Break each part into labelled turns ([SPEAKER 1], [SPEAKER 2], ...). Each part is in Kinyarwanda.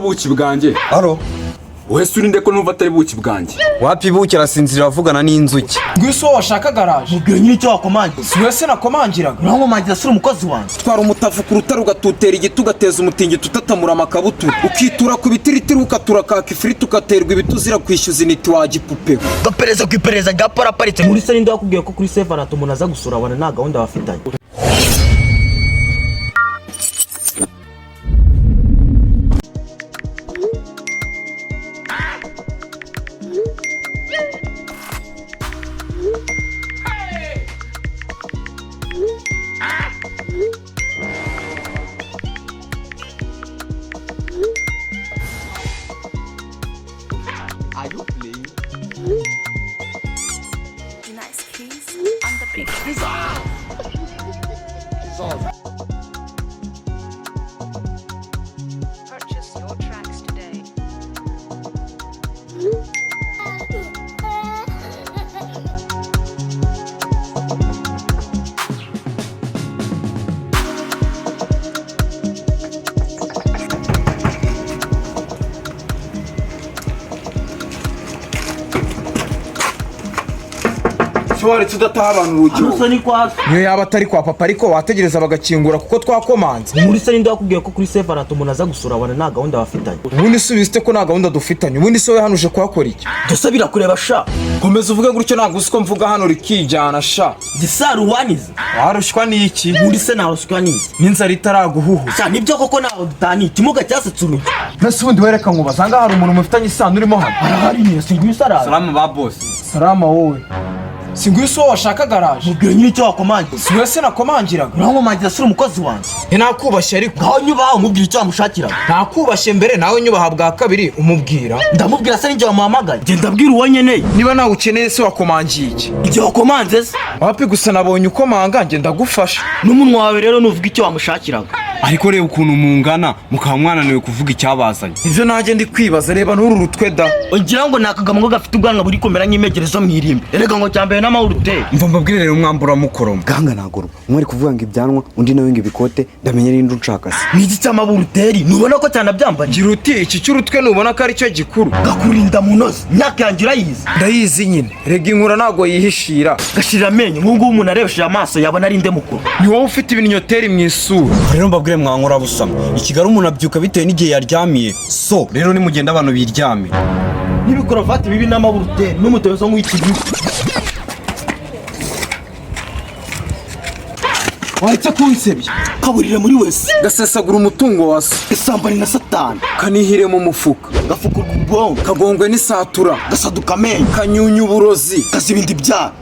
[SPEAKER 1] buki bwanjye.
[SPEAKER 2] Alo.
[SPEAKER 1] Wese urinde ko numva atari buki bwanjye.
[SPEAKER 2] Wapi buki arasinzira avugana n'inzuki.
[SPEAKER 3] Ngwiso washaka garage.
[SPEAKER 4] Mubwiye nyine icyo wakomangira.
[SPEAKER 3] Si wese nakomangiraga.
[SPEAKER 4] Urankomangira sura umukozi wanjye.
[SPEAKER 3] Twara umutavu ku rutare ugatutera igiti ugateza umutingi tutatamura amakabutura. Ukitura ku bitiritiri ukatura kaka ifiriti ugaterwa ibituzira kwishyuza initi wagipupe.
[SPEAKER 4] Gapereza ku iperereza rya pora aparitse. Muri se ninde wakubwiye ko kuri Severant umuntu aza gusura abana nta gahunda bafitanye.
[SPEAKER 5] Are you playing?
[SPEAKER 6] Nice keys on the beat. Purchase your tracks today.
[SPEAKER 3] Shwari tudataha abantu urugiye.
[SPEAKER 4] Musa ni kwa.
[SPEAKER 3] Niyo yaba atari kwa papa ariko wategereza bagakingura kuko twakomanze.
[SPEAKER 4] Muri se ninde wakubwiye ko kuri Severant umuntu aza gusura abana nta gahunda bafitanye.
[SPEAKER 3] Ubundi subiste ko nta gahunda dufitanye. Ubundi se we hanuje kuhakora iki?
[SPEAKER 4] Dose birakureba sha.
[SPEAKER 3] Komeza uvuge gutyo ntabwo uzi ko mvuga hano rikijyana sha.
[SPEAKER 4] Gisaru wanize.
[SPEAKER 3] Warushywa n'iki?
[SPEAKER 4] Muri se narushywa n'izi.
[SPEAKER 3] N'inzara itaraguhuhu.
[SPEAKER 4] Sha nibyo koko naho dutani ikimuga cyasetse urugi.
[SPEAKER 3] Nase ubundi wereka ngo bazanga hari umuntu mufitanye isano urimo hano.
[SPEAKER 4] Arahari niyo singwisara.
[SPEAKER 2] Salama ba boss.
[SPEAKER 3] Salama wowe. Singwiso washaka garage.
[SPEAKER 4] Mubwiye nyine icyo wakomangira.
[SPEAKER 3] Si wese nakomangiraga.
[SPEAKER 4] Urankomangira sura umukozi wanjye.
[SPEAKER 3] Ntakubashye ariko.
[SPEAKER 4] Ngaho nyubaha umubwira icyo wamushakiraga.
[SPEAKER 3] Ntakubashye mbere nawe nyubaha bwa kabiri umubwira.
[SPEAKER 4] Ndamubwira se ninjye wamuhamagaye. Genda abwira uwo nyeneye.
[SPEAKER 3] Niba nawe ukeneye se wakomangiye iki?
[SPEAKER 4] Ibyo wakomanze se.
[SPEAKER 3] Wapi gusa nabonye ukomanga ngenda gufasha.
[SPEAKER 4] N'umunwa wawe rero nuvuga icyo wamushakiraga.
[SPEAKER 2] Ariko reba ukuntu mungana mukaba mwananiwe kuvuga icyabazanye.
[SPEAKER 3] Ivyo nanjye ndi kwibaza reba n'uru rutwe da.
[SPEAKER 4] Ugira ngo nakagamo ngo gafite ubwanwa buri komera nk'imegerezo mwirimbe. Erega ngo cyambaye n'amahurute.
[SPEAKER 2] Mva mbabwire rero umwambura mukoromo.
[SPEAKER 7] Gahanga nagoro. Umwe kuvuga ngo ibyanwa undi nawe ngo ibikote ndamenye n'indi unshaka se.
[SPEAKER 4] Niki cy'amahuruteri nubona ko cyane byambanye.
[SPEAKER 3] Gira uti iki cy'urutwe nubona ko ari cyo gikuru.
[SPEAKER 4] Gakurinda munoze. Myaka yanjye urayizi.
[SPEAKER 3] Ndayizi nyine. Rega inkura nago yihishira.
[SPEAKER 4] Gashira amenyo nk'ubwo umuntu arebesheje amaso yabona ari nde mukuru.
[SPEAKER 3] Ni wowe ufite ibinyoteri mu isura.
[SPEAKER 2] Rero mbabwire mwankora busama. Ikigaro umuntu abyuka bitewe n'igihe yaryamiye. So rero nimugenda abantu biryame.
[SPEAKER 4] N'ibikorovati bibi n'amahuruteri n'umutezo nk'ikigiko.
[SPEAKER 3] Wahita kunsebya.
[SPEAKER 4] Kaburire muri wese.
[SPEAKER 3] Gasesagura umutungo wa so.
[SPEAKER 4] Isambani na satani.
[SPEAKER 3] Kanihire mu mufuka.
[SPEAKER 4] Gafukurwa ubwonko.
[SPEAKER 3] Kagongwe n'isatura.
[SPEAKER 4] Gasaduka amenyo.
[SPEAKER 3] Kanyunya uburozi.
[SPEAKER 4] Gazibindi byaha.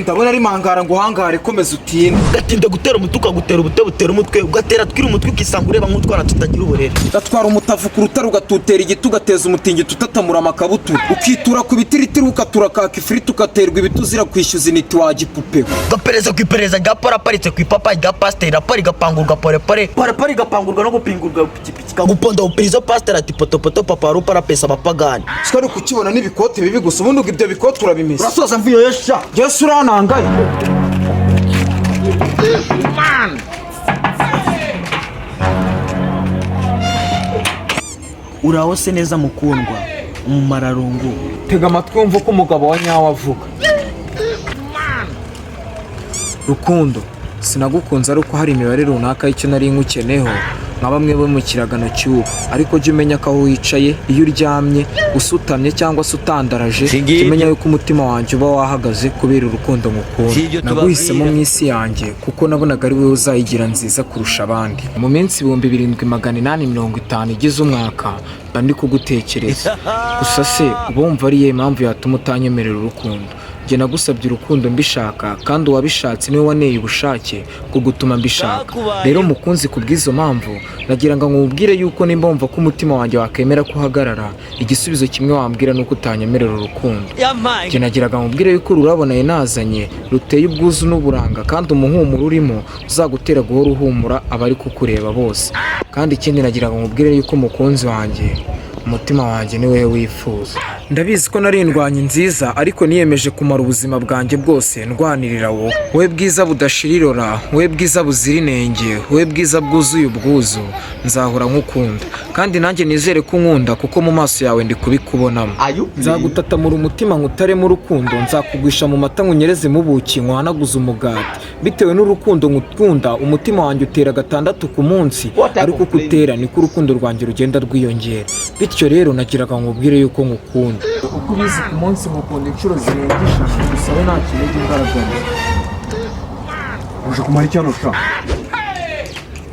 [SPEAKER 3] Ndabona ari mangara ngo hangare komeza utinde.
[SPEAKER 4] Gatinda gutera umutuka gutera ubute butera umutwe ugatera twira umutwe ukisanga ureba nk'utwana tutagira uburere.
[SPEAKER 3] Gatwara umutavu ku rutare ugatutera igiti ugateza umutingi tutatamura amakabutura. Ukitura ku bitiritiri ukatura kaka ifiriti ugaterwa ibituzira kwishyuza initi wagipupe.
[SPEAKER 4] Gapereza ku iperereza rya pora aparitse ku ipapa rya pasiteri rapari gapangurwa porepore. Porepore gapangurwa no gupingurwa pikipiki kaguponda upirizo pasiteri ati potopoto papa rupara pesa abapagani.
[SPEAKER 3] Sikari kukibona n'ibikote bibi gusa ubundi ubwo ibyo bikote urabimeze.
[SPEAKER 4] Urasoza mvuyo yesha.
[SPEAKER 3] Yesu uranangaye.
[SPEAKER 4] Uraho se neza mukundwa umumararungu.
[SPEAKER 3] Tega amatwi wumva ko umugabo wa nyawe avuga. Rukundo sinagukunze ari uko hari imibare runaka y'icyo nari nkukeneho nka bamwe bo mu kiragano cy'ubu, ariko jya umenya ko aho wicaye iyo uryamye usutamye cyangwa se utandaraje, jya umenya yuko umutima wanjye uba wahagaze kubera urukundo ngukunda. Naguhisemo mu isi yanjye kuko nabonaga ari wowe uzayigira nziza kurusha abandi. Mu minsi 7850 igize umwaka mba ndi kugutekereza. Gusa se uba wumva ari iyihe mpamvu yatuma utanyemerera urukundo? Jye nagusabye urukundo mbishaka kandi uwabishatse niwe waneye ubushake kugutuma mbishaka. Rero mukunzi kubw'izo mpamvu nagira ngo nkubwire yuko nimba wumva ko umutima wanjye wakemera kuhagarara, igisubizo kimwe wambwira nuko utanyemerera urukundo. Jye nagiraga nkubwire yuko ururabona nazanye ruteye ubwuzu n'uburanga kandi umuhumuro urimo uzagutera guhora uhumura abari kukureba bose. Kandi ikindi nagira ngo nkubwire yuko mukunzi wanjye umutima wanjye ni wewe wifuza. ndabizi ko nari indwanyi nziza ariko niyemeje kumara ubuzima bwanjye bwose ndwanirira wowe. Wowe bwiza budashira irora, wowe bwiza buzira inenge, wowe bwiza bwuzuye ubwuzu, nzahora nkukunda kandi nanjye nizere ko unkunda kuko mu maso yawe ndi kubikubonamo. Nzagutatamura umutima nkutaremo urukundo, nzakugwisha mu mata nkunyereze mu buki nkuhanaguze umugati. Bitewe n'urukundo ngukunda umutima wanjye utera 6 ku munsi, ariko uko utera niko urukundo rwanjye rugenda rwiyongera. Bityo rero nagiraga nkubwire yuko ngukunda. Uko ubizi ku munsi ngukunda inshuro zirenga 5, gusa nta kintu imbaraga.
[SPEAKER 2] uje kumara iki hano sha?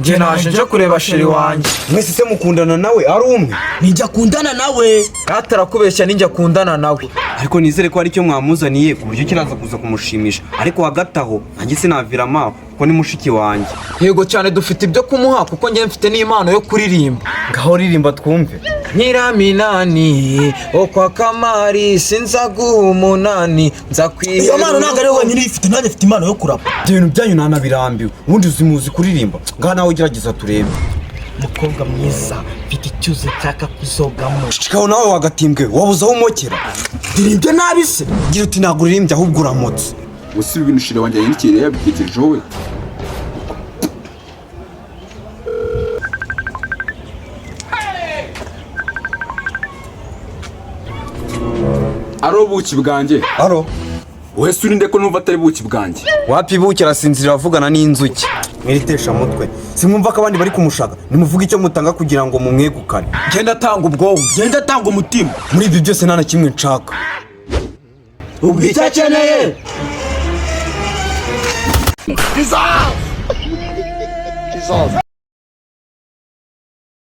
[SPEAKER 3] Njye naje nje kureba sheri wanjye.
[SPEAKER 2] Mwese se mukundana nawe ari umwe?
[SPEAKER 4] Nijya kundana nawe.
[SPEAKER 3] Atarakubeshya ninjya kundana nawe.
[SPEAKER 2] Ariko nizere ko ari cyo mwamuzaniye ku buryo kiraza kuza kumushimisha. Ariko hagati aho nanjye sinavira amaho kuko ni mushiki wanjye.
[SPEAKER 3] Yego cyane dufite ibyo kumuha kuko njye mfite n'impano yo kuririmba.
[SPEAKER 2] Ngaho ririmba twumve.
[SPEAKER 3] Nyiraminani okwa kamari sinzaguha umunani nzakwihera.
[SPEAKER 4] Iyo mpano ntabwo ari wenyine uyifite, nanjye mfite impano yo kurapa.
[SPEAKER 2] Ibintu byanyu nanabirambiwe. Ubundi uzimuzi kuririmba. Ngaho nawe ugerageza turebe.
[SPEAKER 4] Mukobwa mwiza, mfite icyuzi nshaka kuzogamo.
[SPEAKER 2] Cikaho nawe wagatimbwe wabuze aho umokera.
[SPEAKER 4] Ndirimbye nabi se?
[SPEAKER 2] Gira uti ntabwo uririmbye ahubwo uramutse.
[SPEAKER 1] Gusa ibintu shira wanjye yandikiriye yabitekereje wowe. Aro buki bwanjye.
[SPEAKER 2] Aro.
[SPEAKER 1] Wese urinde ko numva atari buki bwanjye.
[SPEAKER 2] Wapi buki arasinzira avugana n'inzuki. Mwiritesha mutwe. Simwumva ko abandi bari kumushaka. Nimuvuga icyo mutanga kugira ngo mumwegukane.
[SPEAKER 3] Genda tanga ubwonko,
[SPEAKER 4] Genda tanga umutima.
[SPEAKER 2] Muri ibyo byose nta na kimwe nshaka.
[SPEAKER 4] Ubwicyo akeneye.
[SPEAKER 5] Jesus!